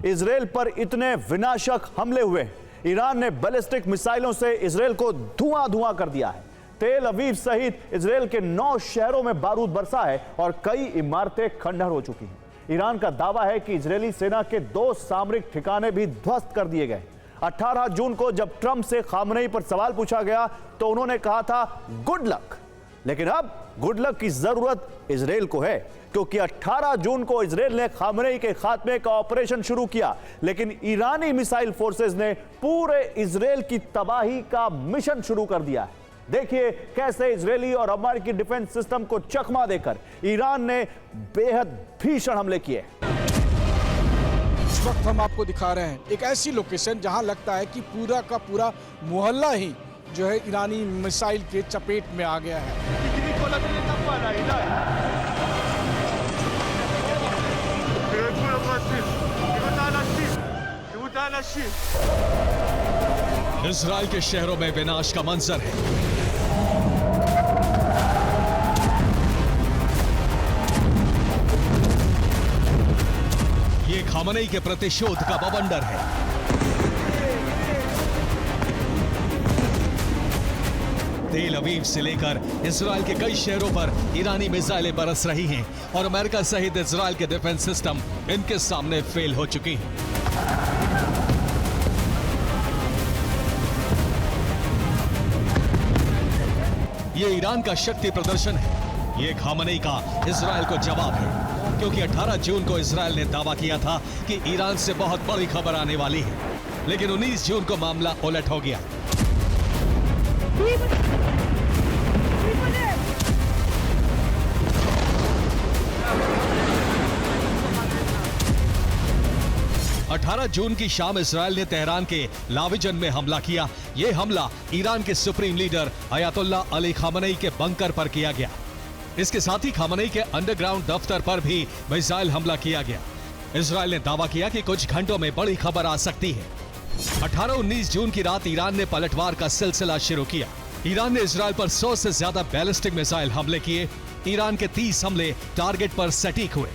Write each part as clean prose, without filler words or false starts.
Israel पर इतने विनाशक हमले हुए। ईरान ने बैलिस्टिक मिसाइलों से इजराइल को धुआं धुआं कर दिया है। तेल अवीव सहित इजराइल के 9 शहरों में बारूद बरसा है और कई इमारतें खंडहर हो चुकी हैं। ईरान का दावा है कि इजरायली सेना के 2 सामरिक ठिकाने भी ध्वस्त कर दिए गए। 18 जून को जब ट्रंप से खामनेई पर सवाल पूछा गया तो उन्होंने कहा था गुड लक, लेकिन अब गुड लक की जरूरत इजराइल को है, क्योंकि 18 जून को इजराइल ने खामनेई के खात्मे का ऑपरेशन शुरू किया, लेकिन ईरानी मिसाइल फोर्सेस ने पूरे इजराइल की तबाही का मिशन शुरू कर दिया है। देखिए कैसे इजरायली और अमेरिकी डिफेंस सिस्टम को चकमा देकर ईरान ने बेहद भीषण हमले किए। इस वक्त हम आपको दिखा रहे हैं एक ऐसी लोकेशन जहां लगता है कि पूरा का पूरा मोहल्ला ही जो है ईरानी मिसाइल के चपेट में आ गया है। इजराइल के शहरों में विनाश का मंजर है। ये खामनेई के प्रतिशोध का बवंडर है। तेल अवीव से लेकर इजराइल के कई शहरों पर ईरानी मिसाइलें बरस रही हैं और अमेरिका सहित इजराइल के डिफेंस सिस्टम इनके सामने फेल हो चुकी हैं। ये ईरान का शक्ति प्रदर्शन है। ये खामनेई का इजराइल को जवाब है, क्योंकि 18 जून को इजराइल ने दावा किया था कि ईरान से बहुत बड़ी खबर आने वाली है, लेकिन 19 जून को मामला उलट हो गया। अठारह जून की शाम इजराइल ने तेहरान के लाविजन में हमला किया। यह हमला ईरान के supreme leader Ayatollah Ali Khamenei के बंकर पर किया गया। इसके साथ ही खामनेई के अंडरग्राउंड दफ्तर पर भी मिसाइल हमला किया गया। इजराइल ने दावा किया कि कुछ घंटों में बड़ी खबर आ सकती है। 18-19 जून की रात ईरान ने पलटवार का सिलसिला शुरू किया। ईरान ने इजराइल पर 100 से ज्यादा बैलिस्टिक मिसाइल हमले किए। ईरान के 30 हमले टारगेट पर सटीक हुए।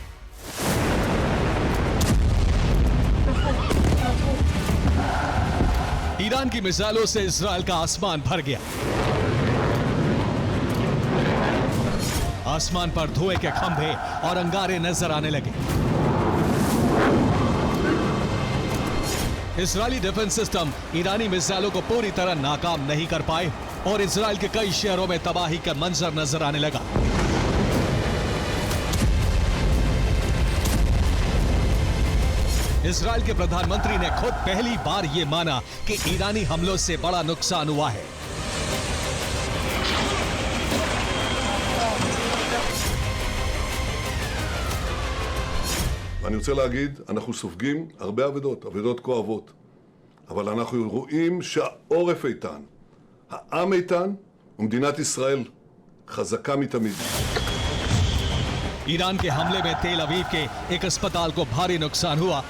ईरान की मिसाइलों से इजराइल का आसमान भर गया। आसमान पर धुएं के खंभे और अंगारे नजर आने लगे। इजरायली डिफेंस सिस्टम ईरानी मिसाइलों को पूरी तरह नाकाम नहीं कर पाए और इजराइल के कई शहरों में तबाही का मंजर नजर आने लगा। इजराइल के प्रधानमंत्री ने खुद पहली बार यह माना कि ईरानी हमलों से बड़ा नुकसान हुआ है। ואני רוצה להגיד, אנחנו סופגים הרבה אבדות כואבות, אבל אנחנו רואים שהעורף איתן, העם איתן, ומדינת ישראל חזקה מתמיד. ईरान के हमले में तेल अवीव के एक अस्पताल को भारी नुकसान हुआ।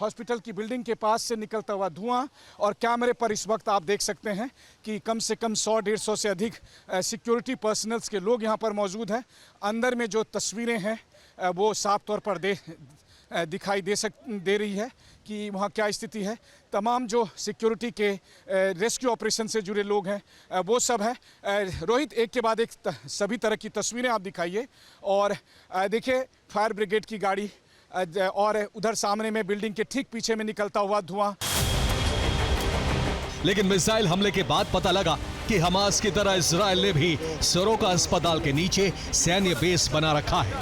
हॉस्पिटल की बिल्डिंग के पास से निकलता हुआ धुआं और कैमरे पर इस वक्त आप देख सकते हैं कि कम से कम 100-150 से अधिक सिक्योरिटी पर्सनल्स के लोग यहां पर मौजूद हैं। अंदर में जो तस्वीरें हैं वो साफ तौर पर दिखाई दे रही है कि वहाँ क्या स्थिति है। तमाम जो सिक्योरिटी के रेस्क्यू ऑपरेशन से जुड़े लोग हैं वो सब है। रोहित, एक के बाद एक सभी तरह की तस्वीरें आप दिखाइए और देखिए फायर ब्रिगेड की गाड़ी और उधर सामने में बिल्डिंग के ठीक पीछे में निकलता हुआ धुआं। लेकिन मिसाइल हमले के बाद पता लगा कि हमास की तरह इजराइल ने भी सोरोका अस्पताल के नीचे सैन्य बेस बना रखा है।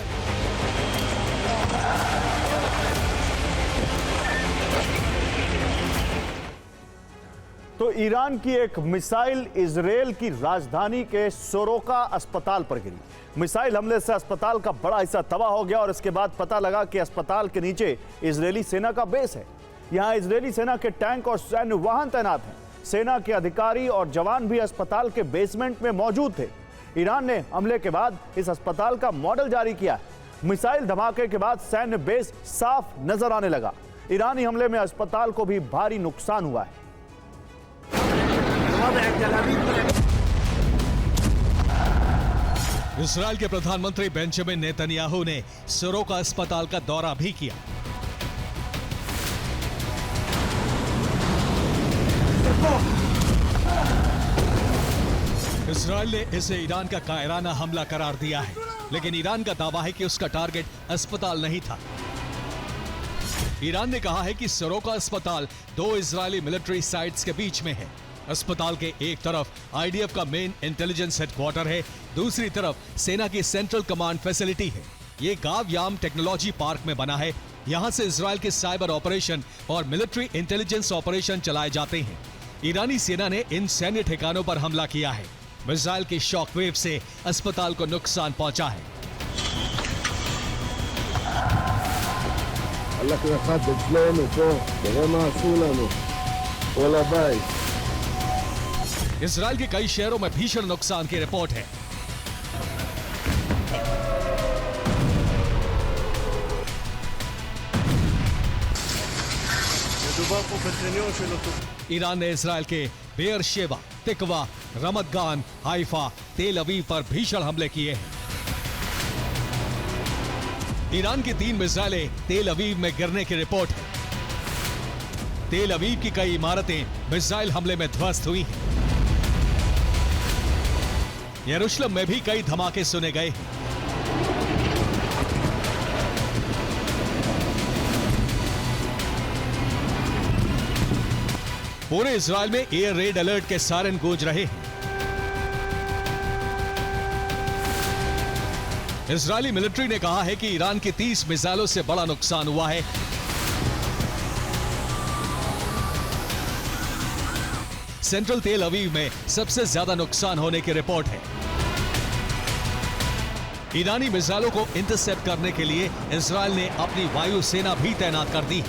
तो ईरान की एक मिसाइल इजराइल की राजधानी के सोरोका अस्पताल पर गिरी। मिसाइल हमले से अस्पताल का बड़ा हिस्सा तबाह हो गया और इसके बाद पता लगा कि अस्पताल के नीचे इजरायली सेना का बेस है। यहां इजरायली सेना के टैंक और सैन्य वाहन तैनात हैं। सेना के अधिकारी और जवान भी अस्पताल के बेसमेंट में मौजूद थे। ईरान ने हमले के बाद इस अस्पताल का मॉडल जारी किया। मिसाइल धमाके के बाद सैन्य बेस साफ नजर आने लगा। ईरानी हमले में अस्पताल को भी भारी नुकसान हुआ है। इसराइल के प्रधानमंत्री बेंजामिन नेतन्याहू ने सोरोका अस्पताल का दौरा भी किया। इसराइल ने इसे ईरान का कायराना हमला करार दिया है, लेकिन ईरान का दावा है कि उसका टारगेट अस्पताल नहीं था। ईरान ने कहा है कि सोरोका अस्पताल 2 इजरायली मिलिट्री साइट्स के बीच में है। अस्पताल के एक तरफ आईडीएफ का मेन इंटेलिजेंस हेडक्वार्टर है, दूसरी तरफ सेना की सेंट्रल कमांड फैसिलिटी है। ये गावयाम टेक्नोलॉजी पार्क में बना है। यहाँ से इजराइल के साइबर ऑपरेशन और मिलिट्री इंटेलिजेंस ऑपरेशन चलाए जाते हैं। ईरानी सेना ने इन सैन्य ठिकानों पर हमला किया है। मिसाइल की शॉक वेव से अस्पताल को नुकसान पहुंचा है। इसराइल के कई शहरों में भीषण नुकसान की रिपोर्ट है। ईरान ने इसराइल के बेयरशेबा, तिकवा, रमत गान, हाइफा, तेल अवीव पर भीषण हमले किए हैं। ईरान की 3 मिसाइलें तेल अवीव में गिरने की रिपोर्ट है। तेल अवीव की कई इमारतें मिसाइल हमले में ध्वस्त हुई हैं। यरूशलेम में भी कई धमाके सुने गए हैं। पूरे इजराइल में एयर रेड अलर्ट के सायरन गूंज रहे हैं। इजरायली मिलिट्री ने कहा है कि ईरान की 30 मिसाइलों से बड़ा नुकसान हुआ है। सेंट्रल तेल अवीव में सबसे ज्यादा नुकसान होने की रिपोर्ट है। ईरानी मिसाइलों को इंटरसेप्ट करने के लिए इजराइल ने अपनी वायुसेना भी तैनात कर दी।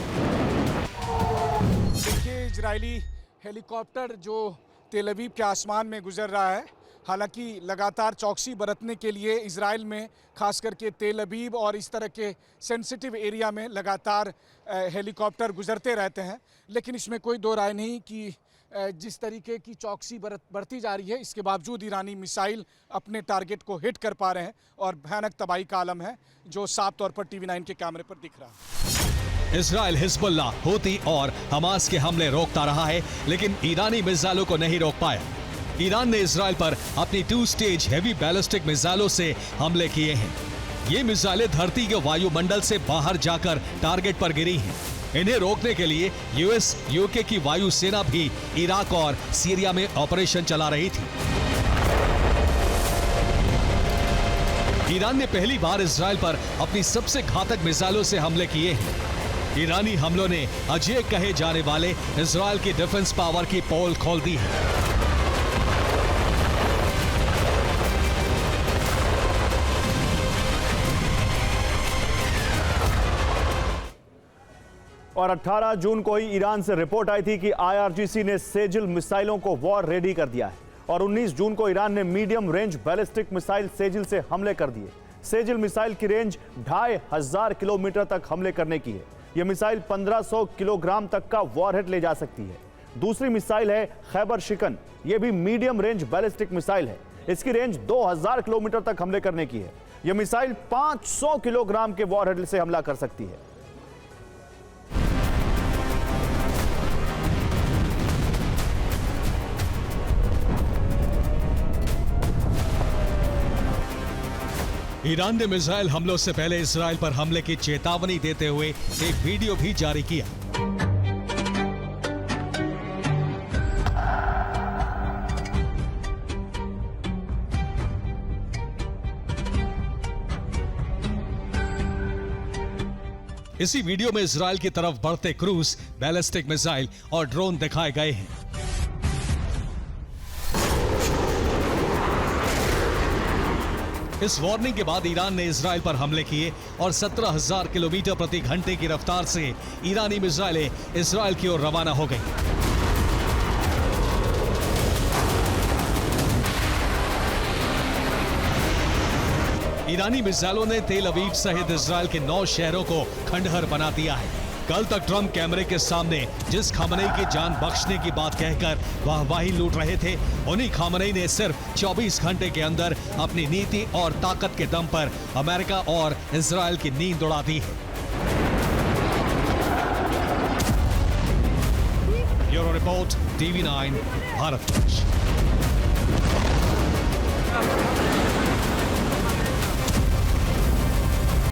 देखिए, इजरायली हेलीकॉप्टर जो तेल अवीव के आसमान में गुजर रहा है। हालांकि लगातार चौकसी बरतने के लिए इजराइल में खास करके तेल अवीव और इस तरह के सेंसिटिव एरिया में लगातार हेलीकॉप्टर गुजरते रहते हैं, लेकिन इसमें कोई दो राय नहीं कि जिस तरीके की चौकसी बढ़ती जा रही है, इसके बावजूद ईरानी मिसाइल अपने टारगेट को हिट कर पा रहे हैं और भयानक तबाही का आलम है जो साफ तौर पर TV9 के कैमरे पर दिख रहा है। इजराइल हिजबुल्ला, हूती और हमास के हमले रोकता रहा है, लेकिन ईरानी मिसाइलों को नहीं रोक पाया। ईरान ने इजराइल पर अपनी 2 स्टेज हैवी बैलिस्टिक मिसाइलों से हमले किए हैं। ये मिसाइलें धरती के वायुमंडल से बाहर जाकर टारगेट पर गिरी हैं। इन्हें रोकने के लिए यूएस, यूके की वायुसेना भी इराक और सीरिया में ऑपरेशन चला रही थी। ईरान ने पहली बार इजराइल पर अपनी सबसे घातक मिसाइलों से हमले किए हैं। ईरानी हमलों ने अजेय कहे जाने वाले इजराइल की डिफेंस पावर की पोल खोल दी है। और 18 जून को ही ईरान से रिपोर्ट आई थी कि IRGC ने सेजिल मिसाइलों को वॉर रेडी कर दिया है और 19 जून को ईरान ने medium range ballistic missile Sejjil से हमले कर दिए। सेजिल मिसाइल की रेंज 2500 किलोमीटर तक हमले करने की है। यह मिसाइल 1500 किलोग्राम तक का वॉरहेड ले जा सकती है। दूसरी मिसाइल है खैबर शिकन। यह भी मीडियम रेंज बैलिस्टिक मिसाइल है। इसकी रेंज 2000 किलोमीटर तक हमले करने की है। यह मिसाइल 500 किलोग्राम के वॉरहेड से हमला कर सकती है। ईरान ने मिसाइल हमलों से पहले इजराइल पर हमले की चेतावनी देते हुए एक वीडियो भी जारी किया। इसी वीडियो में इजराइल की तरफ बढ़ते क्रूज, बैलिस्टिक मिसाइल और ड्रोन दिखाए गए हैं। इस वार्निंग के बाद ईरान ने इजराइल पर हमले किए और 17,000 किलोमीटर प्रति घंटे की रफ्तार से ईरानी मिसाइलें इजराइल की ओर रवाना हो गईं। ईरानी मिसाइलों ने तेल अवीव सहित इजराइल के 9 शहरों को खंडहर बना दिया है। कल तक ट्रंप कैमरे के सामने जिस खामनेई की जान बख्शने की बात कहकर वाहवाही लूट रहे थे, उन्हीं खामनेई ने सिर्फ 24 घंटे के अंदर अपनी नीति और ताकत के दम पर अमेरिका और इजराइल की नींद उड़ा दी है। Bureau report, TV9 Bharatvarsh.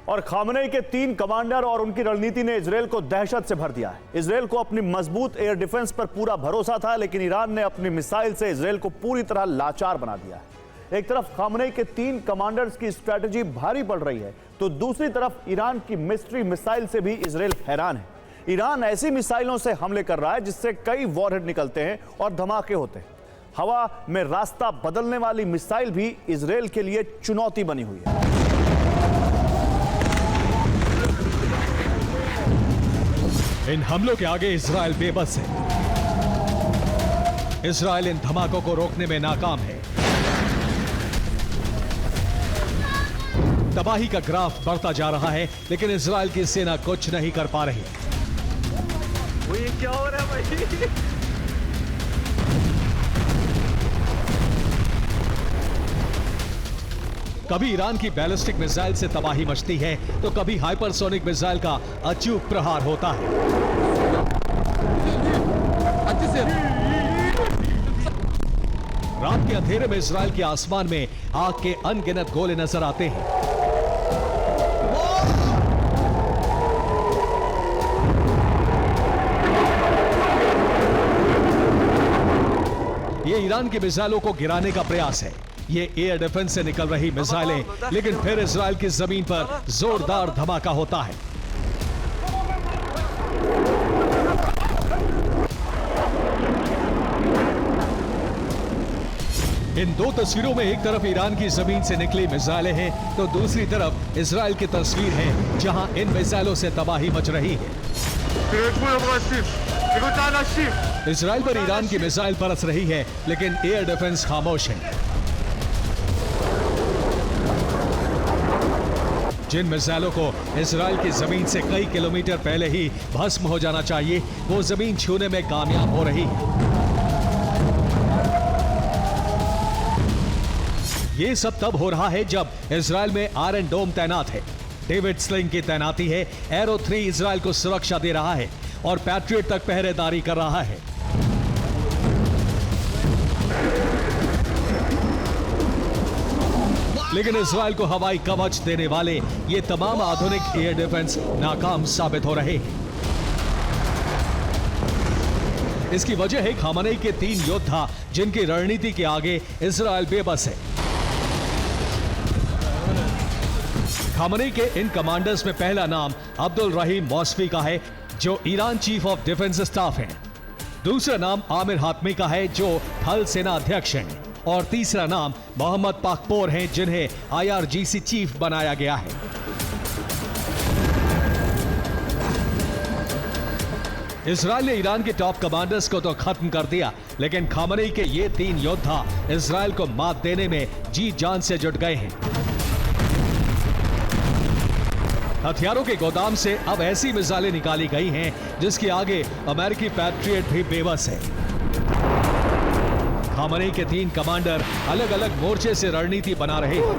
और खामनेई के 3 कमांडर और उनकी रणनीति ने इजराइल को दहशत से भर दिया है। इजराइल को अपनी मजबूत एयर डिफेंस पर पूरा भरोसा था, लेकिन ईरान ने अपनी मिसाइल से इजराइल को पूरी तरह लाचार बना दिया है। एक तरफ खामनेई के 3 कमांडर्स की स्ट्रेटजी भारी पड़ रही है, तो दूसरी तरफ ईरान की मिस्ट्री मिसाइल से भी इजराइल हैरान है। ईरान ऐसी मिसाइलों से हमले कर रहा है जिससे कई वॉरहेड निकलते हैं और धमाके होते हैं। हवा में रास्ता बदलने वाली मिसाइल भी इजराइल के लिए चुनौती बनी हुई है। इन हमलों के आगे इजराइल बेबस है। इजराइल इन धमाकों को रोकने में नाकाम है। तबाही का ग्राफ बढ़ता जा रहा है, लेकिन इजराइल की सेना कुछ नहीं कर पा रही। ये क्या हो रहा है भाई? कभी ईरान की बैलिस्टिक मिसाइल से तबाही मचती है, तो कभी हाइपरसोनिक मिसाइल का अचूक प्रहार होता है। रात के अंधेरे में इजराइल के आसमान में आग के अनगिनत गोले नजर आते हैं। ये ईरान की मिसाइलों को गिराने का प्रयास है। ये एयर डिफेंस से निकल रही मिसाइलें, लेकिन फिर इजराइल की जमीन पर जोरदार धमाका होता है। इन दो तस्वीरों में एक तरफ ईरान की जमीन से निकली मिसाइलें हैं, तो दूसरी तरफ इजराइल की तस्वीर है जहां इन मिसाइलों से तबाही मच रही है। इजराइल पर ईरान की मिसाइल बरस रही है, लेकिन एयर डिफेंस खामोश है। जिन मिसाइलों को इजराइल की जमीन से कई किलोमीटर पहले ही भस्म हो जाना चाहिए, वो जमीन छूने में कामयाब हो रही है। ये सब तब हो रहा है जब इजराइल में आयरन डोम तैनात है, डेविड स्लिंग की तैनाती है, एरो 3 इजराइल को सुरक्षा दे रहा है और पैट्रियट तक पहरेदारी कर रहा है। लेकिन इजराइल को हवाई कवच देने वाले ये तमाम आधुनिक एयर डिफेंस नाकाम साबित हो रहे हैं। इसकी वजह है खामनेई के 3 योद्धा, जिनकी रणनीति के आगे इजराइल बेबस है। खामनेई के इन कमांडर्स में पहला नाम अब्दुल रहीम मौसवी का है, जो Iran chief of defence staff हैं। दूसरा नाम आमिर हातमी का है, जो थल सेना अध्यक्ष हैं, और तीसरा नाम मोहम्मद पाकपोर हैं, जिन्हें IRGC चीफ बनाया गया है। इजराइल ने ईरान के टॉप कमांडर्स को तो खत्म कर दिया, लेकिन खामनेई के ये 3 योद्धा इजराइल को मात देने में जी जान से जुट गए हैं। हथियारों के गोदाम से अब ऐसी मिसाइलें निकाली गई हैं जिसके आगे अमेरिकी पैट्रियट भी बेबस है। खामनेई के 3 कमांडर अलग अलग मोर्चे से रणनीति बना रहे हैं।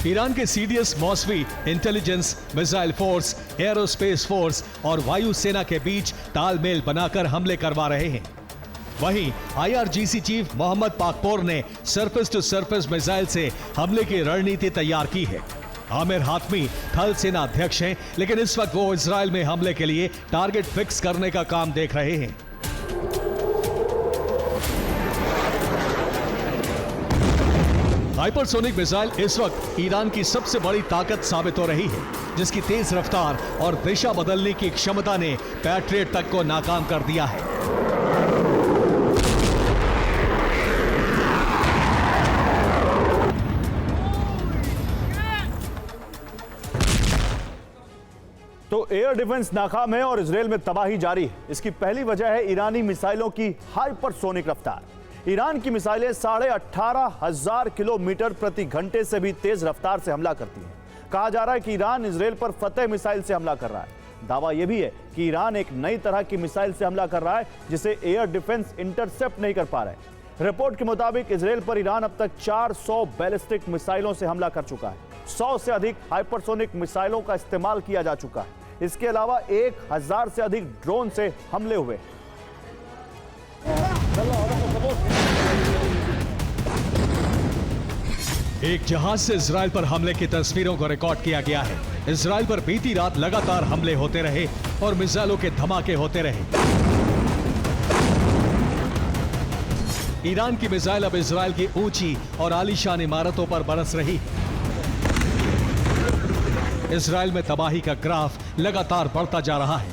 ईरान के CDS Mousavi intelligence, missile force, aerospace force और वायु सेना के बीच तालमेल बनाकर हमले करवा रहे हैं। वहीं IRGC चीफ मोहम्मद पाकपोर ने सरफेस टू सरफेस मिसाइल से हमले की रणनीति तैयार की है। आमिर हातमी थल सेना अध्यक्ष हैं, लेकिन इस वक्त वो इजराइल में हमले के लिए टारगेट फिक्स करने का काम देख रहे हैं। हाइपरसोनिक मिसाइल इस वक्त ईरान की सबसे बड़ी ताकत साबित हो रही है, जिसकी तेज रफ्तार और दिशा बदलने की क्षमता ने पैट्रियट तक को नाकाम कर दिया है। तो एयर डिफेंस नाकाम है और इजराइल में तबाही जारी है। इसकी पहली वजह है ईरानी मिसाइलों की हाइपरसोनिक रफ्तार। ईरान की मिसाइलें 18,500 किलोमीटर प्रति घंटे से भी तेज रफ्तार से हमला करती हैं। कहा जा रहा है कि ईरान इजराइल पर फतेह मिसाइल से हमला कर रहा है। दावा यह भी है कि ईरान एक नई तरह की मिसाइल से हमला कर रहा है जिसे एयर डिफेंस इंटरसेप्ट नहीं कर पा रहे। रिपोर्ट के मुताबिक इजराइल पर ईरान अब तक 400 बैलिस्टिक मिसाइलों से हमला कर चुका है। 100 से अधिक हाइपरसोनिक मिसाइलों का इस्तेमाल किया जा चुका है। इसके अलावा 1000 से अधिक ड्रोन से हमले हुए। एक जहाज से इजराइल पर हमले की तस्वीरों को रिकॉर्ड किया गया है। इजराइल पर बीती रात लगातार हमले होते रहे और मिसाइलों के धमाके होते रहे। ईरान की मिसाइल अब इजराइल की ऊंची और आलीशान इमारतों पर बरस रही है। इजराइल में तबाही का ग्राफ लगातार बढ़ता जा रहा है।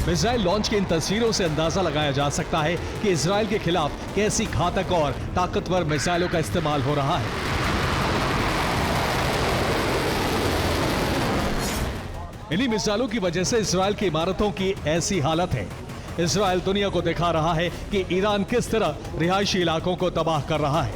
मिसाइल लॉन्च की इन तस्वीरों से अंदाजा लगाया जा सकता है कि इजराइल के खिलाफ कैसी घातक और ताकतवर मिसाइलों का इस्तेमाल हो रहा है। इन्हीं मिसाइलों की वजह से इजराइल की इमारतों की ऐसी हालत है। इजराइल दुनिया को दिखा रहा है कि ईरान किस तरह रिहायशी इलाकों को तबाह कर रहा है।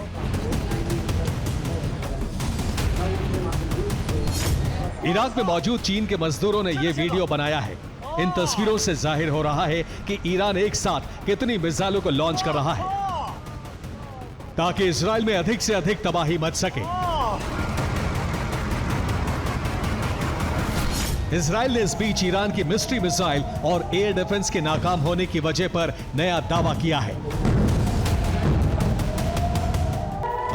इराक में मौजूद चीन के मजदूरों ने यह वीडियो बनाया है। इन तस्वीरों से जाहिर हो रहा है कि ईरान एक साथ कितनी मिसाइलों को लॉन्च कर रहा है ताकि इजराइल में अधिक से अधिक तबाही मच सके। इजराइल ने इस बीच ईरान की मिस्ट्री मिसाइल और एयर डिफेंस के नाकाम होने की वजह पर नया दावा किया है।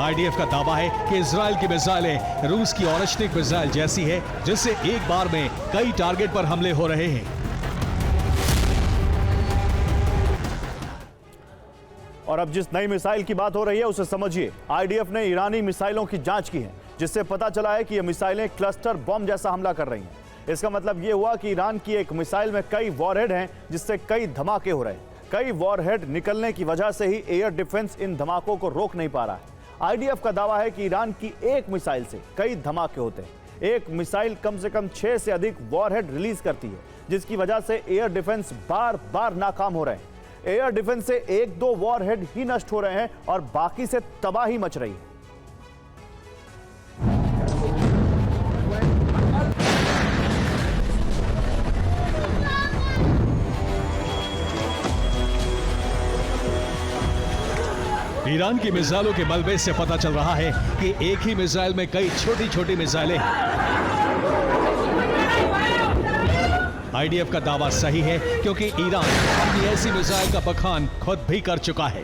आईडीएफ का दावा है कि इजराइल की मिसाइलें रूस की ऑरेशनिक मिसाइल जैसी है, जिससे एक बार में कई टारगेट पर हमले हो रहे हैं। और अब जिस नई मिसाइल की बात हो रही है उसे समझिए। आईडीएफ ने ईरानी मिसाइलों की जांच की है, जिससे पता चला है कि ये मिसाइलें क्लस्टर बम जैसा हमला कर रही हैं। इसका मतलब ये हुआ कि ईरान की एक मिसाइल में कई वॉरहेड हैं, जिससे कई धमाके हो रहे हैं। कई वॉरहेड निकलने की वजह से ही एयर डिफेंस इन धमाकों को रोक नहीं पा रहा है। आईडीएफ का दावा है कि ईरान की एक मिसाइल से कई धमाके होते हैं। एक मिसाइल कम से कम 6 से अधिक वॉरहेड रिलीज करती है, जिसकी वजह से एयर डिफेंस बार बार नाकाम हो रहे हैं। एयर डिफेंस से 1-2 वॉरहेड ही नष्ट हो रहे हैं और बाकी से तबाही मच रही है। ईरान की मिसाइलों के मलबे से पता चल रहा है कि एक ही मिसाइल में कई छोटी छोटी मिसाइलें हैं। आईडीएफ का दावा सही है क्योंकि ईरान अपनी ऐसी मिसाइल का बखान खुद भी कर चुका है।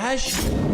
8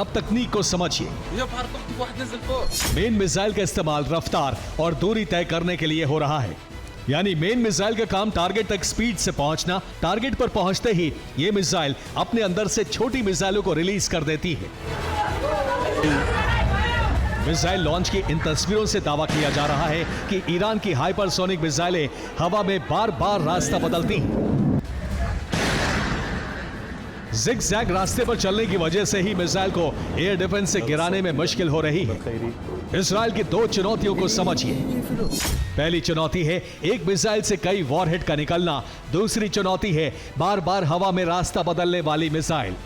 अब तकनीक को समझिए। मेन मिसाइल का इस्तेमाल रफ्तार और दूरी तय करने के लिए हो रहा है। यानी मेन मिसाइल का काम टारगेट तक स्पीड से पहुंचना। टारगेट पर पहुंचते ही ये मिसाइल अपने अंदर से छोटी मिसाइलों को रिलीज कर देती है। मिसाइल लॉन्च की इन तस्वीरों से दावा किया जा रहा है कि ईरान की हाइपरसोनिक मिसाइलें हवा में बार बार रास्ता बदलती हैं। जिग-जैग रास्ते पर चलने की वजह से ही मिसाइल को एयर डिफेंस से गिराने में मुश्किल हो रही है। इजराइल की 2 चुनौतियों को समझिए। पहली चुनौती है एक मिसाइल से कई वॉरहेड का निकलना। दूसरी चुनौती है बार बार हवा में रास्ता बदलने वाली मिसाइल।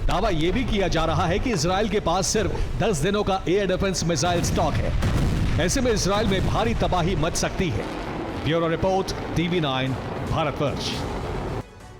दावा यह भी किया जा रहा है कि इजराइल के पास सिर्फ 10 दिनों का एयर डिफेंस मिसाइल स्टॉक है। ऐसे में इजराइल में भारी तबाही मच सकती है। Bureau report, TV9 Bharatvarsh.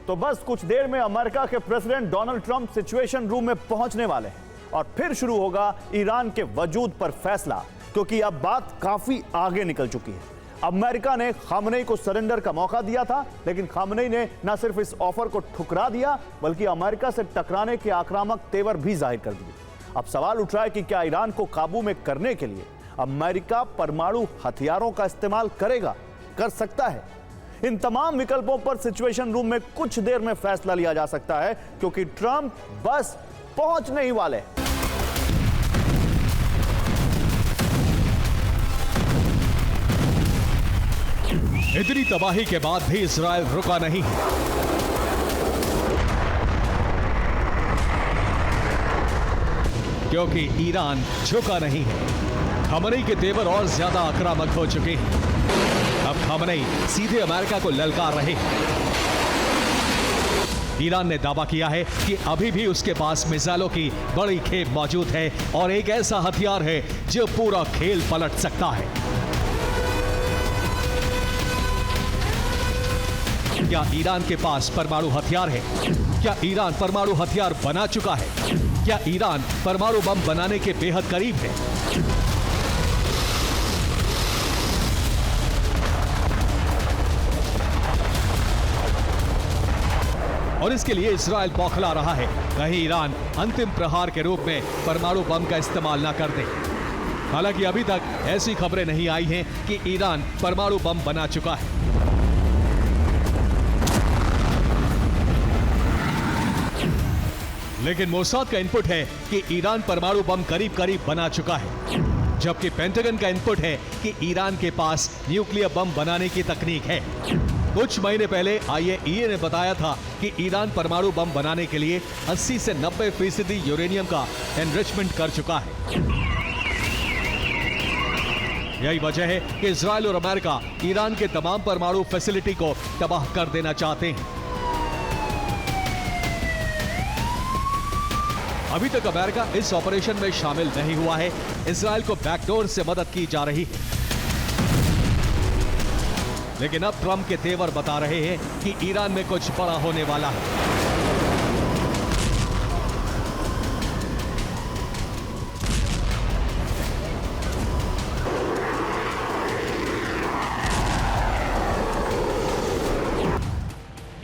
तो बस कुछ देर में अमेरिका के president Donald Trump situation room में पहुंचने वाले हैं और फिर शुरू होगा ईरान के वजूद पर फैसला, क्योंकि अब बात काफी आगे निकल चुकी है। अमेरिका ने खामनेई को सरेंडर का मौका दिया था, लेकिन खामनेई ने न सिर्फ इस ऑफर को ठुकरा दिया, बल्कि अमेरिका से टकराने के आक्रामक तेवर भी जाहिर कर दिए। अब सवाल उठ रहा है कि क्या ईरान को काबू में करने के लिए अमेरिका परमाणु हथियारों का इस्तेमाल करेगा, कर सकता है? इन तमाम विकल्पों पर सिचुएशन रूम में कुछ देर में फैसला लिया जा सकता है, क्योंकि ट्रंप बस पहुंचने ही वाले। इतनी तबाही के बाद भी इजराइल रुका नहीं है। क्योंकि ईरान झुका नहीं है। खामनेई के तेवर और ज्यादा आक्रामक हो चुके हैं। अब खामनेई सीधे अमेरिका को ललकार रहे हैं। ईरान ने दावा किया है कि अभी भी उसके पास मिसाइलों की बड़ी खेप मौजूद है और एक ऐसा हथियार है जो पूरा खेल पलट सकता है। क्या ईरान के पास परमाणु हथियार है? क्या ईरान परमाणु हथियार बना चुका है? क्या ईरान परमाणु बम बनाने के बेहद करीब है? और इसके लिए इजराइल बौखला रहा है, कहीं ईरान अंतिम प्रहार के रूप में परमाणु बम का इस्तेमाल ना कर दे। हालांकि अभी तक ऐसी खबरें नहीं आई हैं कि ईरान परमाणु बम बना चुका है। लेकिन मोसाद का इनपुट है कि ईरान परमाणु बम करीब करीब बना चुका है, जबकि पेंटागन का इनपुट है कि ईरान के पास न्यूक्लियर बम बनाने की तकनीक है। कुछ महीने पहले IAEA ने बताया था कि ईरान परमाणु बम बनाने के लिए 80 से 90% यूरेनियम का एनरिचमेंट कर चुका है। यही वजह है कि इजराइल और अमेरिका ईरान के तमाम परमाणु फैसिलिटी को तबाह कर देना चाहते हैं। अभी तक अमेरिका इस ऑपरेशन में शामिल नहीं हुआ है। इजराइल को बैकडोर से मदद की जा रही है। लेकिन अब ट्रंप के तेवर बता रहे हैं कि ईरान में कुछ बड़ा होने वाला है।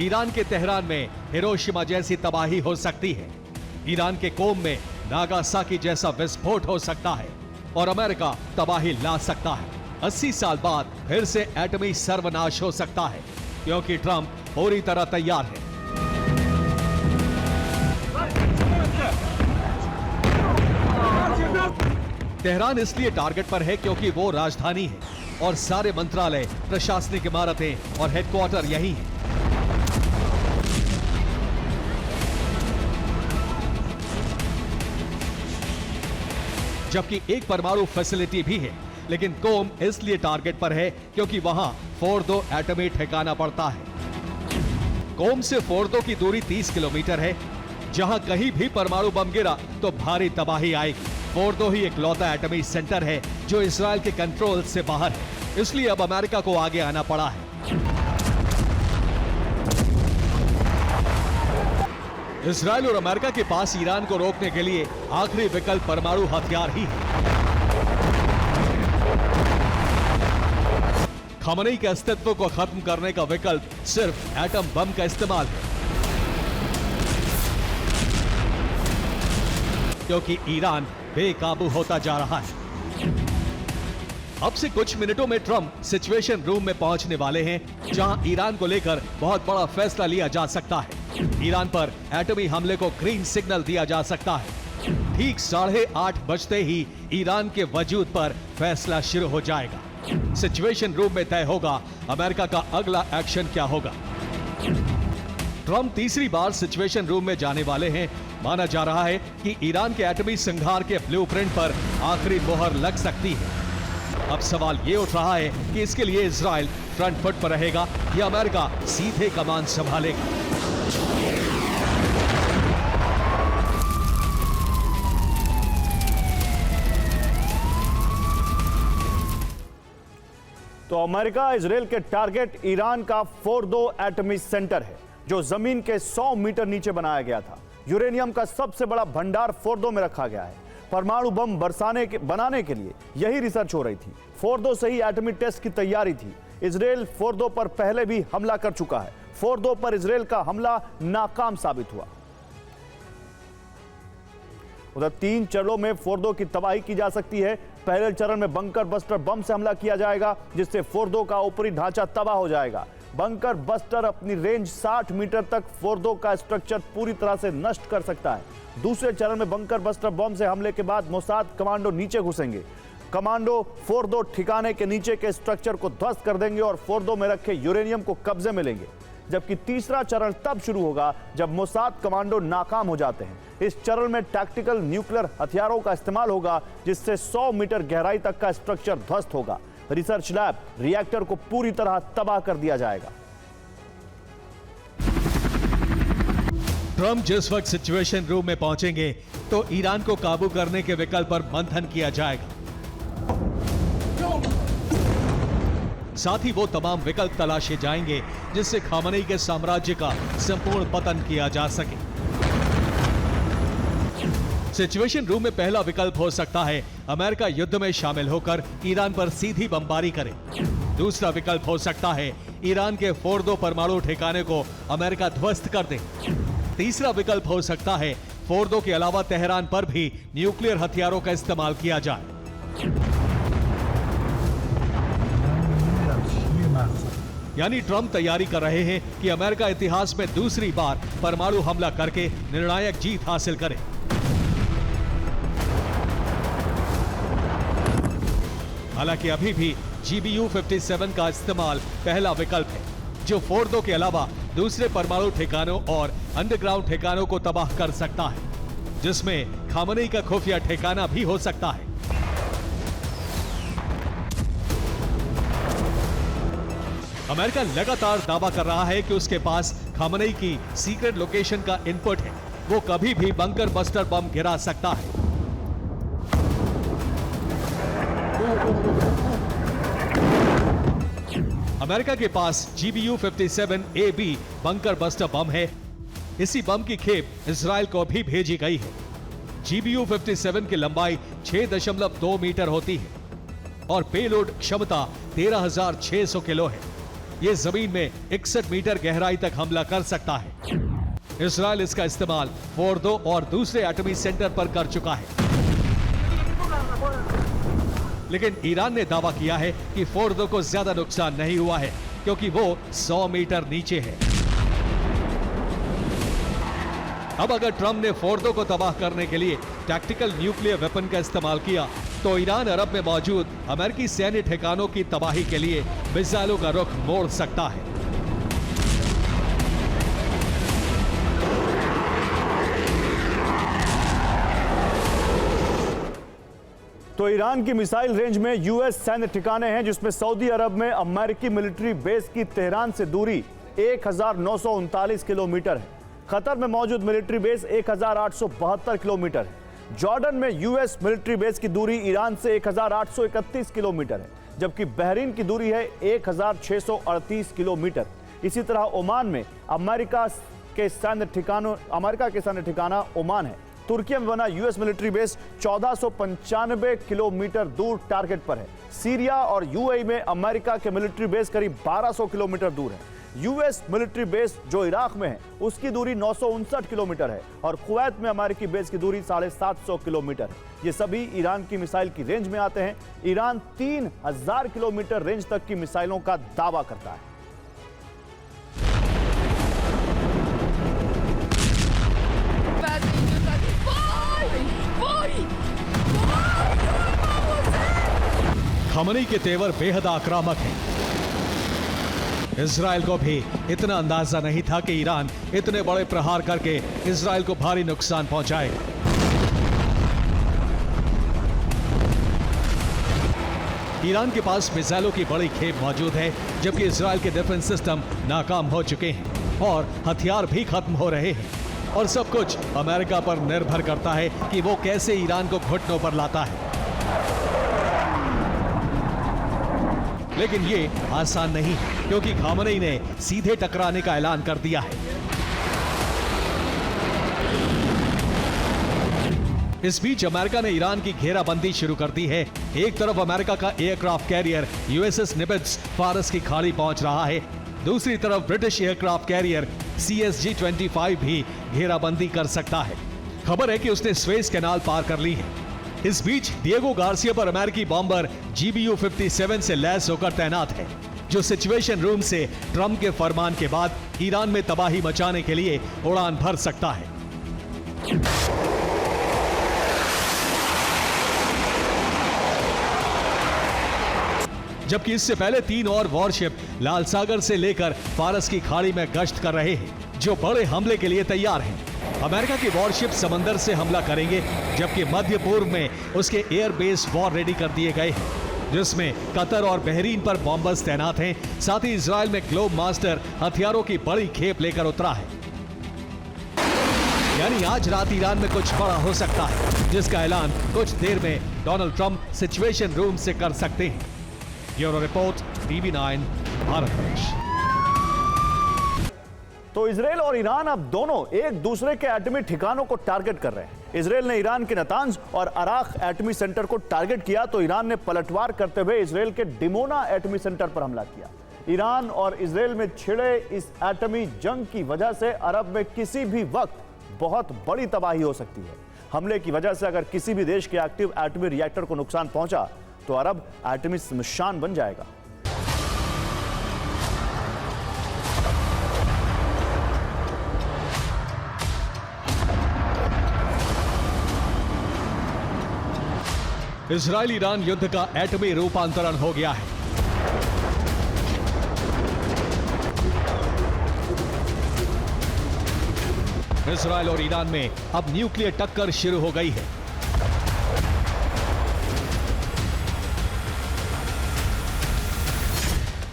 ईरान के तेहरान में हिरोशिमा जैसी तबाही हो सकती है। ईरान के कोम में नागासाकी जैसा विस्फोट हो सकता है और अमेरिका तबाही ला सकता है। 80 साल बाद फिर से एटमी सर्वनाश हो सकता है, क्योंकि ट्रंप पूरी तरह तैयार है। तेहरान इसलिए टारगेट पर है क्योंकि वो राजधानी है और सारे मंत्रालय, प्रशासनिक इमारतें और हेडक्वार्टर यही हैं। जबकि एक परमाणु फैसिलिटी भी है, लेकिन कोम इसलिए टारगेट पर है क्योंकि वहां फोर्दो एटमी ठिकाना पड़ता है। कोम से फोर्दो की दूरी 30 किलोमीटर है। जहां कहीं भी परमाणु बम गिरा तो भारी तबाही आएगी। फोर्दो ही इकलौता एटमी सेंटर है जो इजराइल के कंट्रोल से बाहर है, इसलिए अब अमेरिका को आगे आना पड़ा है। इजराइल और अमेरिका के पास ईरान को रोकने के लिए आखिरी विकल्प परमाणु हथियार ही है। खामनेई के अस्तित्व को खत्म करने का विकल्प सिर्फ एटम बम का इस्तेमाल है, क्योंकि ईरान बेकाबू होता जा रहा है। अब से कुछ मिनटों में ट्रंप सिचुएशन रूम में पहुंचने वाले हैं, जहां ईरान को लेकर बहुत बड़ा फैसला लिया जा सकता है। ईरान पर एटमी हमले को ग्रीन सिग्नल दिया जा सकता है। ठीक 8:30 बजते ही ईरान के वजूद पर फैसला शुरू हो जाएगा। सिचुएशन रूम में तय होगा अमेरिका का अगला एक्शन क्या होगा। ट्रंप तीसरी बार सिचुएशन रूम में जाने वाले हैं। माना जा रहा है कि ईरान के एटमी संहार के ब्लूप्रिंट पर आखिरी मोहर लग सकती है। अब सवाल ये उठ रहा है कि इसके लिए इजराइल फ्रंट फुट पर रहेगा या अमेरिका सीधे कमान संभालेगा। तो अमेरिका इजराइल के टारगेट ईरान का फोर्दो एटमी सेंटर है, जो जमीन के 100 मीटर नीचे बनाया गया था। यूरेनियम का सबसे बड़ा भंडार फोर्दो में रखा गया है। परमाणु बम बनाने के लिए यही रिसर्च हो रही थी। फोर्दो से ही एटमी टेस्ट की तैयारी थी। इजराइल फोर्दो पर पहले भी हमला कर चुका है। फोर्दो पर इजराइल का हमला नाकाम साबित हुआ। उधर 3 चरणों में फोर्दो की तबाही की जा सकती है। पहले चरण में बंकर बस्टर बम से हमला किया जाएगा, जिससे फोर्दो का ऊपरी ढांचा तबाह हो जाएगा। बंकर बस्टर अपनी रेंज 60 मीटर तक फोर्दो का स्ट्रक्चर पूरी तरह से नष्ट कर सकता है। दूसरे चरण में बंकर बस्टर बम से हमले के बाद मोसाद कमांडो नीचे घुसेंगे। कमांडो फोर्दो ठिकाने के नीचे के स्ट्रक्चर को ध्वस्त कर देंगे और फोर्दो में रखे यूरेनियम को कब्जे में लेंगे। जबकि तीसरा चरण तब शुरू होगा जब मोसाद कमांडो नाकाम हो जाते हैं। इस चरण में टैक्टिकल न्यूक्लियर हथियारों का इस्तेमाल होगा, जिससे 100 मीटर गहराई तक का स्ट्रक्चर ध्वस्त होगा। रिसर्च लैब रिएक्टर को पूरी तरह तबाह कर दिया जाएगा। ट्रंप जिस वक्त सिचुएशन रूम में पहुंचेंगे तो ईरान को काबू करने के विकल्प पर मंथन किया जाएगा। साथ ही वो तमाम विकल्प तलाशे जाएंगे जिससे खामनेई के साम्राज्य का संपूर्ण पतन किया जा सके। सिचुएशन रूम में पहला विकल्प हो सकता है अमेरिका युद्ध में शामिल होकर ईरान पर सीधी बमबारी करे। दूसरा विकल्प हो सकता है ईरान के फोर्दो परमाणु ठिकाने को अमेरिका ध्वस्त कर दे। तीसरा विकल्प हो सकता है फोर्दो के अलावा तेहरान पर भी न्यूक्लियर हथियारों का इस्तेमाल किया जाए। यानी ट्रंप तैयारी कर रहे हैं कि अमेरिका इतिहास में दूसरी बार परमाणु हमला करके निर्णायक जीत हासिल करे। हालांकि अभी भी GBU-57 का इस्तेमाल पहला विकल्प है, जो फोर्दो के अलावा दूसरे परमाणु ठिकानों और अंडरग्राउंड ठिकानों को तबाह कर सकता है, जिसमें खामनेई का खुफिया ठिकाना भी हो सकता है। अमेरिका लगातार दावा कर रहा है कि उसके पास खामनेई की सीक्रेट लोकेशन का इनपुट है। वो कभी भी बंकर बस्टर बम गिरा सकता है। अमेरिका के पास GBU-57AB बंकर बस्टर बम है। इसी बम की खेप इजराइल को भी भेजी गई है। GBU-57 की लंबाई 6.2 मीटर होती है और पेलोड क्षमता 13,600 किलो है। यह जमीन में 61 मीटर गहराई तक हमला कर सकता है। इजराइल इसका इस्तेमाल फोर्दो और दूसरे एटमी सेंटर पर कर चुका है। लेकिन ईरान ने दावा किया है कि फोर्दो को ज्यादा नुकसान नहीं हुआ है, क्योंकि वो 100 मीटर नीचे है। अब अगर ट्रंप ने फोर्दो को तबाह करने के लिए टैक्टिकल न्यूक्लियर वेपन का इस्तेमाल किया तो ईरान अरब में मौजूद अमेरिकी सैन्य ठिकानों की तबाही के लिए मिसाइलों का रुख मोड़ सकता है। तो ईरान की मिसाइल रेंज में यूएस सैन्य ठिकाने हैं, जिसमें सऊदी अरब में अमेरिकी मिलिट्री बेस की तेहरान से दूरी 1939 किलोमीटर है। कतर में मौजूद मिलिट्री बेस 1872 किलोमीटर है। जॉर्डन में यूएस मिलिट्री बेस की दूरी ईरान से 1831 किलोमीटर है, जबकि बहरीन की दूरी है 1638 किलोमीटर। इसी तरह ओमान में अमेरिका के सैन्य ठिकाना ओमान है। तुर्की में बना यूएस मिलिट्री बेस 1495 किलोमीटर दूर टारगेट पर है। सीरिया और यूएई में अमेरिका के मिलिट्री बेस करीब 1200 किलोमीटर दूर है। यूएस मिलिट्री बेस जो इराक में है उसकी दूरी 959 किलोमीटर है और कुवैत में अमेरिकी बेस की दूरी 750 किलोमीटर है। ये सभी ईरान की मिसाइल की रेंज में आते हैं। ईरान 3000 किलोमीटर रेंज तक की मिसाइलों का दावा करता है। खामनेई के तेवर बेहद आक्रामक हैं। इजराइल को भी इतना अंदाजा नहीं था कि ईरान इतने बड़े प्रहार करके इजराइल को भारी नुकसान पहुंचाएगा। ईरान के पास मिसाइलों की बड़ी खेप मौजूद है, जबकि इजराइल के डिफेंस सिस्टम नाकाम हो चुके हैं और हथियार भी खत्म हो रहे हैं। और सब कुछ अमेरिका पर निर्भर करता है कि वो कैसे ईरान को घुटनों पर लाता है। लेकिन ये आसान नहीं, क्योंकि खामनेई ने सीधे टकराने का ऐलान कर दिया है। इस बीच अमेरिका ने ईरान की घेराबंदी शुरू कर दी है। एक तरफ अमेरिका का एयरक्राफ्ट कैरियर USS निमित्ज फारस की खाड़ी पहुंच रहा है, दूसरी तरफ ब्रिटिश एयरक्राफ्ट कैरियर CSG-25 भी घेराबंदी कर सकता है। खबर है कि उसने स्वेज कैनाल पार कर ली है। इस बीच डिएगो गार्सिया पर अमेरिकी बॉम्बर GBU-57 से लैस होकर तैनात है, जो सिचुएशन रूम से ट्रंप के फरमान के बाद ईरान में तबाही मचाने के लिए उड़ान भर सकता है। जबकि इससे पहले 3 और वॉरशिप लाल सागर से लेकर फारस की खाड़ी में गश्त कर रहे हैं, जो बड़े हमले के लिए तैयार हैं। अमेरिका की वॉरशिप समंदर से हमला करेंगे, जबकि मध्य पूर्व में उसके एयरबेस वॉर रेडी कर दिए गए हैं, जिसमें कतर और बहरीन पर बॉम्बर्स तैनात हैं। साथ ही इजराइल में ग्लोब मास्टर हथियारों की बड़ी खेप लेकर उतरा है। यानी आज रात ईरान में कुछ बड़ा हो सकता है, जिसका ऐलान कुछ देर में डोनाल्ड ट्रंप सिचुएशन रूम से कर सकते हैं। ब्यूरो रिपोर्ट, TV9 भारत देश। तो इजराइल और ईरान अब दोनों एक दूसरे के एटमी ठिकानों को टारगेट कर रहे हैं। इजराइल ने ईरान के नतांज और अराक एटमी सेंटर को टारगेट किया, तो ईरान ने पलटवार करते हुए इजराइल के डिमोना एटमी सेंटर पर हमला किया। ईरान और इजराइल में छिड़े इस एटमी जंग की वजह से अरब में किसी भी वक्त बहुत बड़ी तबाही हो सकती है। हमले की वजह से अगर किसी भी देश के एक्टिव एटमी रिएक्टर को नुकसान पहुंचा तो अरब एटमी शमशान बन जाएगा। इजराइल ईरान युद्ध का एटमी रूपांतरण हो गया है। इजराइल और ईरान में अब न्यूक्लियर टक्कर शुरू हो गई है।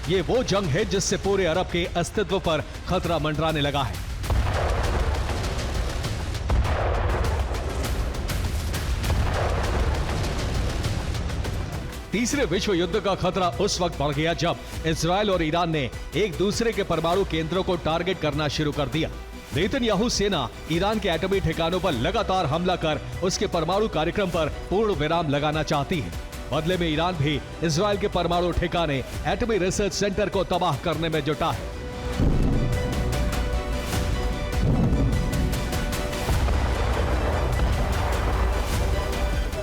ये वो जंग है जिससे पूरे अरब के अस्तित्व पर खतरा मंडराने लगा है। तीसरे विश्व युद्ध का खतरा उस वक्त बढ़ गया जब इजराइल और ईरान ने एक दूसरे के परमाणु केंद्रों को टारगेट करना शुरू कर दिया। नेतन्याहू सेना ईरान के एटमी ठिकानों पर लगातार हमला कर उसके परमाणु कार्यक्रम पर पूर्ण विराम लगाना चाहती है। बदले में ईरान भी इजराइल के परमाणु ठिकाने एटमी रिसर्च सेंटर को तबाह करने में जुटा है।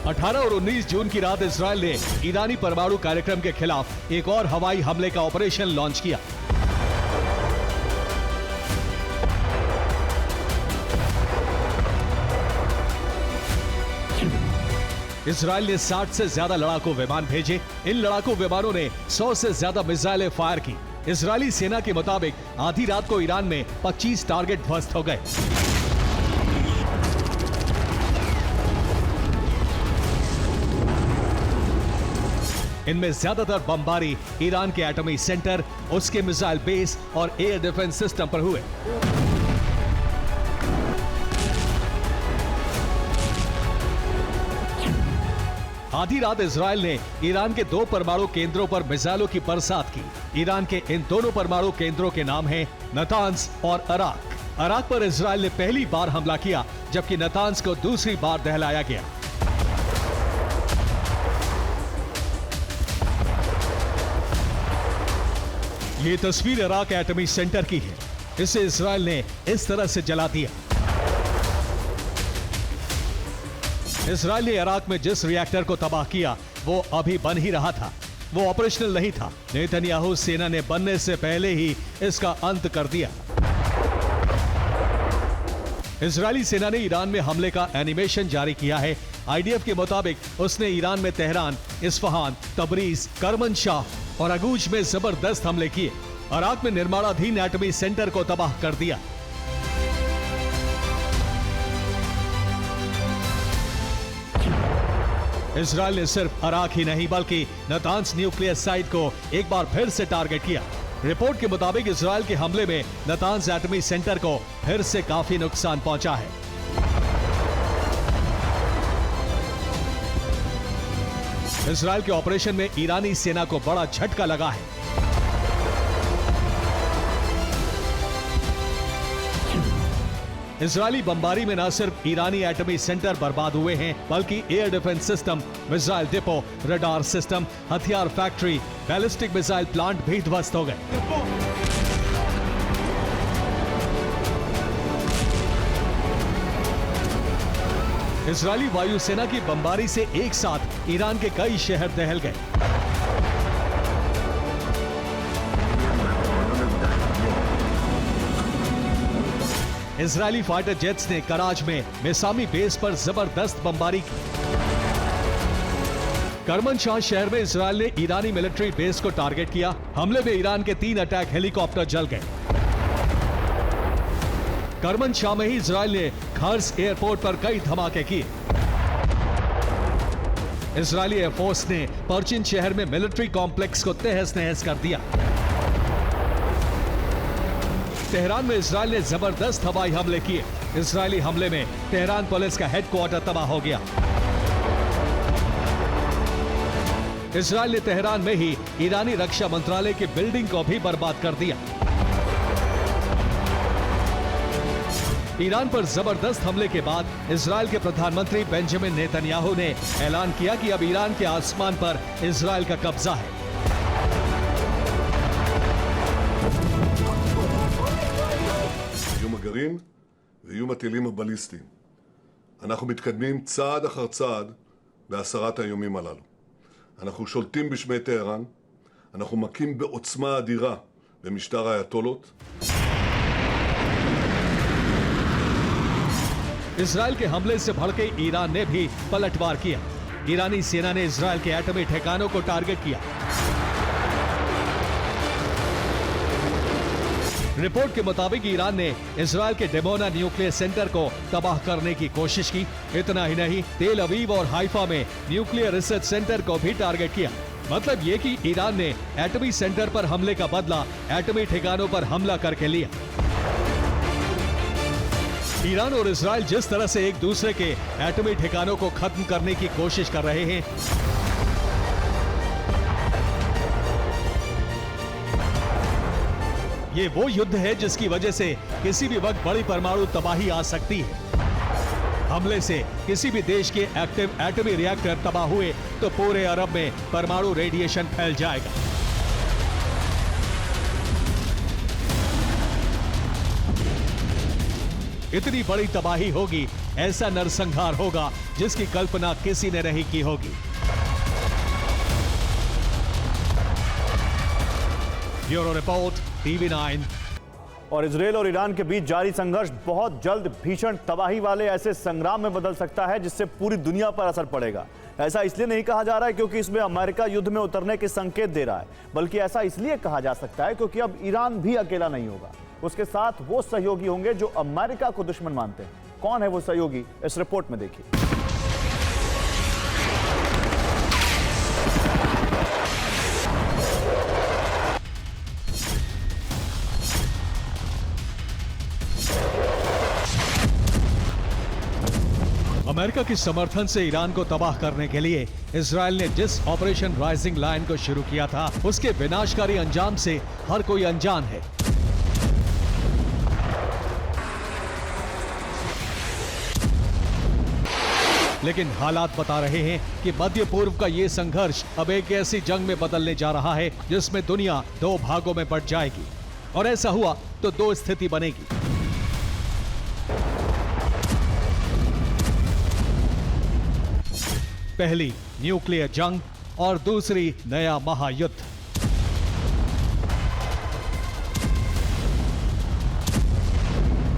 अठारह और 19 जून की रात इजराइल ने ईरानी परमाणु कार्यक्रम के खिलाफ एक और हवाई हमले का ऑपरेशन लॉन्च किया। इजराइल ने 60 से ज्यादा लड़ाकू विमान भेजे। इन लड़ाकू विमानों ने 100 से ज्यादा मिसाइलें फायर की। इजरायली सेना के मुताबिक आधी रात को ईरान में 25 टारगेट ध्वस्त हो गए। इनमें ज्यादातर बमबारी ईरान के एटमी सेंटर, उसके मिसाइल बेस और एयर डिफेंस सिस्टम पर हुए। आधी रात इजराइल ने ईरान के 2 परमाणु केंद्रों पर मिसाइलों की बरसात की। ईरान के इन दोनों परमाणु केंद्रों के नाम हैं नतांज और अराक। अराक पर इजराइल ने पहली बार हमला किया, जबकि नतांज को दूसरी बार दहलाया गया। ये तस्वीर अराक एटमी सेंटर की है। इसे इजराइल ने इस तरह से जला दिया। इजराइल ने इराक में जिस रिएक्टर को तबाह किया वो अभी बन ही रहा था, वो ऑपरेशनल नहीं था। नेतन्याहू सेना ने बनने से पहले ही इसका अंत कर दिया। इजरायली सेना ने ईरान में हमले का एनिमेशन जारी किया है। आईडीएफ के मुताबिक उसने ईरान में तेहरान, इस्फहान, तबरीज, करमनशाह और अगूज में जबरदस्त हमले किए। इराक में निर्माणाधीन एटमी सेंटर को तबाह कर दिया। इजराइल ने सिर्फ अराक ही नहीं बल्कि नतांज न्यूक्लियर साइट को एक बार फिर से टारगेट किया। रिपोर्ट के मुताबिक इजराइल के हमले में नतांज एटमी सेंटर को फिर से काफी नुकसान पहुंचा है। इजराइल के ऑपरेशन में ईरानी सेना को बड़ा झटका लगा है। इजरायली बमबारी में न सिर्फ ईरानी एटमी सेंटर बर्बाद हुए हैं, बल्कि air defence system, missile depot, radar system, हथियार फैक्ट्री, बैलिस्टिक मिसाइल प्लांट भी ध्वस्त हो गए। इजरायली वायुसेना की बमबारी से एक साथ ईरान के कई शहर दहल गए। इजरायली फाइटर जेट्स ने कराच में मिसामी बेस पर जबरदस्त बमबारी की। करमनशाह शहर में इसराइल ने ईरानी मिलिट्री बेस को टारगेट किया। हमले में ईरान के 3 अटैक हेलीकॉप्टर जल गए। करमनशाह में ही इसराइल ने खार्स एयरपोर्ट पर कई धमाके किए। इजरायली एयरफोर्स ने पर्चिन शहर में मिलिट्री कॉम्प्लेक्स को तहस नहस कर दिया। तेहरान में इसराइल ने जबरदस्त हवाई हमले किए। इजरायली हमले में तेहरान पुलिस का हेडक्वार्टर तबाह हो गया। इजराइल ने तेहरान में ही ईरानी रक्षा मंत्रालय की बिल्डिंग को भी बर्बाद कर दिया। ईरान पर जबरदस्त हमले के बाद इजराइल के प्रधानमंत्री बेंजामिन नेतन्याहू ने ऐलान किया कि अब ईरान के आसमान पर इजराइल का कब्जा है। איום הגרעין ואיום הטילים הבליסטיים. אנחנו מתקדמים צעד אחר צעד בהסרת האיומים הללו. אנחנו שולטים בשמי טהרן, אנחנו מכים בעוצמה אדירה במשטר האייתולות. इजराइल के हमले से भड़के ईरान ने भी पलटवार किया। ईरानी सेना ने इजराइल के एटमी ठिकानों को टारगेट किया। रिपोर्ट के मुताबिक ईरान ने इजराइल के डेमोना न्यूक्लियर सेंटर को तबाह करने की कोशिश की। इतना ही नहीं, तेल अवीव और हाइफा में न्यूक्लियर रिसर्च सेंटर को भी टारगेट किया। मतलब ये कि ईरान ने एटमी सेंटर पर हमले का बदला एटमी ठिकानों पर हमला करके लिया। ईरान और इजराइल जिस तरह से एक दूसरे के एटमी ठिकानों को खत्म करने की कोशिश कर रहे हैं, ये वो युद्ध है जिसकी वजह से किसी भी वक्त बड़ी परमाणु तबाही आ सकती है। हमले से किसी भी देश के एक्टिव एटमी रिएक्टर तबाह हुए तो पूरे अरब में परमाणु रेडिएशन फैल जाएगा। इतनी बड़ी तबाही होगी, ऐसा नरसंहार होगा जिसकी कल्पना किसी ने नहीं की होगी। Bureau report, TV9। और इजरायल और ईरान के बीच जारी संघर्ष बहुत जल्द भीषण तबाही वाले ऐसे संग्राम में बदल सकता है जिससे पूरी दुनिया पर असर पड़ेगा। ऐसा इसलिए नहीं कहा जा रहा है क्योंकि इसमें अमेरिका युद्ध में उतरने के संकेत दे रहा है, बल्कि ऐसा इसलिए कहा जा सकता है क्योंकि अब ईरान भी अकेला नहीं होगा। उसके साथ वो सहयोगी होंगे जो अमेरिका को दुश्मन मानते हैं। कौन है वो सहयोगी, इस रिपोर्ट में देखिए। अमेरिका के समर्थन से ईरान को तबाह करने के लिए इजराइल ने जिस ऑपरेशन राइजिंग लाइन को शुरू किया था, उसके विनाशकारी अंजाम से हर कोई अनजान है। लेकिन हालात बता रहे हैं कि मध्य पूर्व का ये संघर्ष अब एक ऐसी जंग में बदलने जा रहा है जिसमें दुनिया 2 भागों में बंट जाएगी। और ऐसा हुआ तो 2 स्थिति बनेगी। पहली न्यूक्लियर जंग और दूसरी नया महायुद्ध।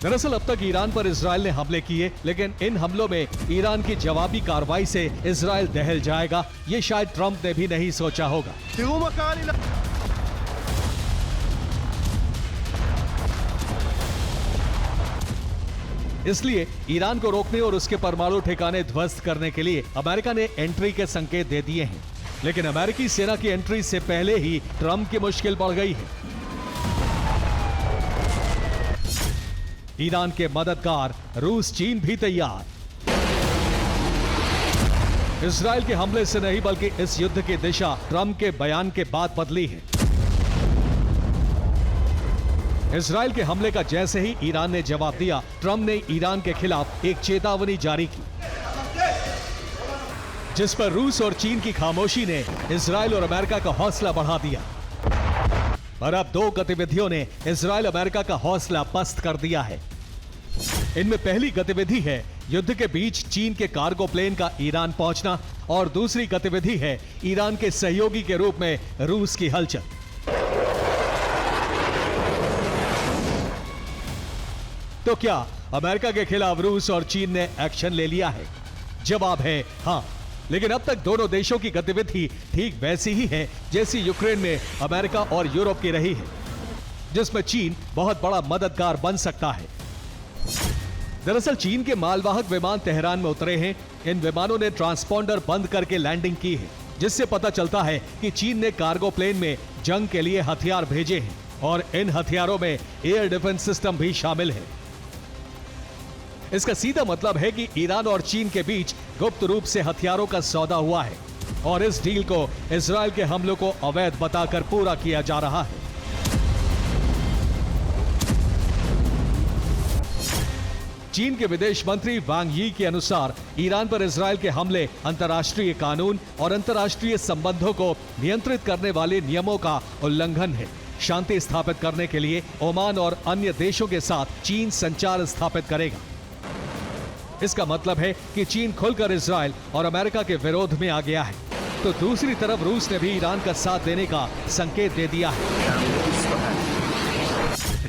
दरअसल अब तक ईरान पर इजराइल ने हमले किए, लेकिन इन हमलों में ईरान की जवाबी कार्रवाई से इजराइल दहल जाएगा, ये शायद ट्रंप ने भी नहीं सोचा होगा। इसलिए ईरान को रोकने और उसके परमाणु ठिकाने ध्वस्त करने के लिए अमेरिका ने एंट्री के संकेत दे दिए हैं। लेकिन अमेरिकी सेना की एंट्री से पहले ही ट्रंप की मुश्किल बढ़ गई है। ईरान के मददगार रूस, चीन भी तैयार। इजराइल के हमले से नहीं बल्कि इस युद्ध की दिशा ट्रंप के बयान के बाद बदली है। इजराइल के हमले का जैसे ही ईरान ने जवाब दिया, ट्रंप ने ईरान के खिलाफ एक चेतावनी जारी की, जिस पर रूस और चीन की खामोशी ने इजराइल और अमेरिका का हौसला बढ़ा दिया। और अब 2 गतिविधियों ने इजराइल अमेरिका का हौसला पस्त कर दिया है। इनमें पहली गतिविधि है युद्ध के बीच चीन के कार्गो प्लेन का ईरान पहुंचना, और दूसरी गतिविधि है ईरान के सहयोगी के रूप में रूस की हलचल। तो क्या अमेरिका के खिलाफ रूस और चीन ने एक्शन ले लिया है? जवाब है हां। लेकिन अब तक दोनों देशों की गतिविधि ठीक वैसी ही है जैसी यूक्रेन में अमेरिका और यूरोप की रही है, जिसमें चीन बहुत बड़ा मददगार बन सकता है। दरअसल चीन के मालवाहक विमान तेहरान में उतरे हैं। इन विमानों ने ट्रांसपॉन्डर बंद करके लैंडिंग की है, जिससे पता चलता है कि चीन ने कार्गो प्लेन में जंग के लिए हथियार भेजे हैं और इन हथियारों में एयर डिफेंस सिस्टम भी शामिल है। इसका सीधा मतलब है कि ईरान और चीन के बीच गुप्त रूप से हथियारों का सौदा हुआ है और इस डील को इजरायल के हमलों को अवैध बताकर पूरा किया जा रहा है। चीन के विदेश मंत्री वांग यी के अनुसार ईरान पर इजरायल के हमले अंतर्राष्ट्रीय कानून और अंतर्राष्ट्रीय संबंधों को नियंत्रित करने वाले नियमों का उल्लंघन है। शांति स्थापित करने के लिए ओमान और अन्य देशों के साथ चीन संचार स्थापित करेगा। इसका मतलब है कि चीन खुलकर इजरायल और अमेरिका के विरोध में आ गया है, तो दूसरी तरफ रूस ने भी ईरान का साथ देने का संकेत दे दिया है।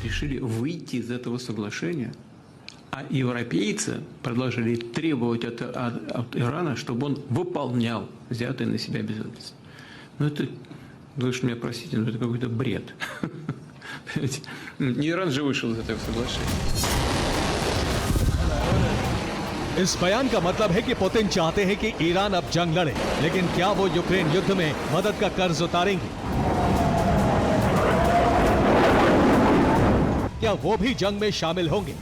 Решили выйти из этого соглашения, а европейцы продолжили требовать от Ирана, чтобы он выполнял взятые на себя обязательства. Ну это, вы уж меня простите, но это какой-то бред. Не Иран же вышел из этого соглашения. इस बयान का मतलब है कि पुतिन चाहते हैं कि ईरान अब जंग लड़े, लेकिन क्या वो यूक्रेन युद्ध में मदद का कर्ज उतारेंगे? क्या वो भी जंग में शामिल होंगे?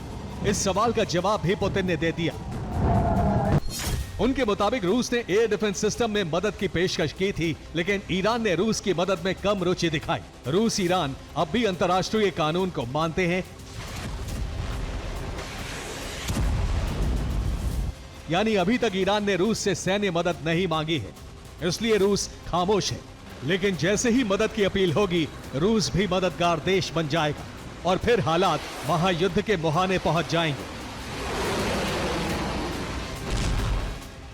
इस सवाल का जवाब भी पुतिन ने दे दिया। उनके मुताबिक रूस ने एयर डिफेंस सिस्टम में मदद की पेशकश की थी, लेकिन ईरान ने रूस की मदद में कम रुचि दिखाई। रूस ईरान अब भी अंतर्राष्ट्रीय कानून को मानते हैं, यानी अभी तक ईरान ने रूस से सैन्य मदद नहीं मांगी है, इसलिए रूस खामोश है। लेकिन जैसे ही मदद की अपील होगी, रूस भी मददगार देश बन जाएगा और फिर हालात महायुद्ध के मुहाने पहुंच जाएंगे।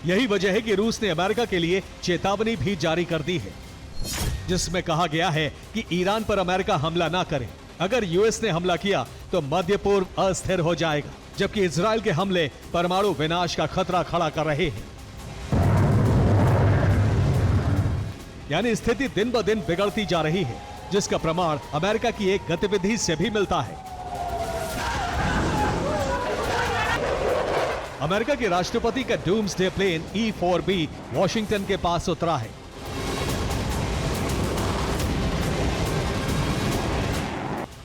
यही वजह है कि रूस ने अमेरिका के लिए चेतावनी भी जारी कर दी है, जिसमें कहा गया है कि ईरान पर अमेरिका हमला ना करे। अगर यूएस ने हमला किया तो मध्य पूर्व अस्थिर हो जाएगा, जबकि इजरायल के हमले परमाणु विनाश का खतरा खड़ा कर रहे हैं। यानी स्थिति दिन ब दिन बिगड़ती जा रही है, जिसका प्रमाण अमेरिका की एक गतिविधि से भी मिलता है। अमेरिका के राष्ट्रपति का डूम्सडे प्लेन E-4B वॉशिंगटन के पास उतरा है।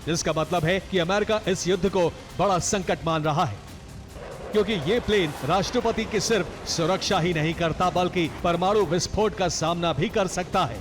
इसका मतलब है कि अमेरिका इस युद्ध को बड़ा संकट मान रहा है, क्योंकि ये प्लेन राष्ट्रपति की सिर्फ सुरक्षा ही नहीं करता, बल्कि परमाणु विस्फोट का सामना भी कर सकता है।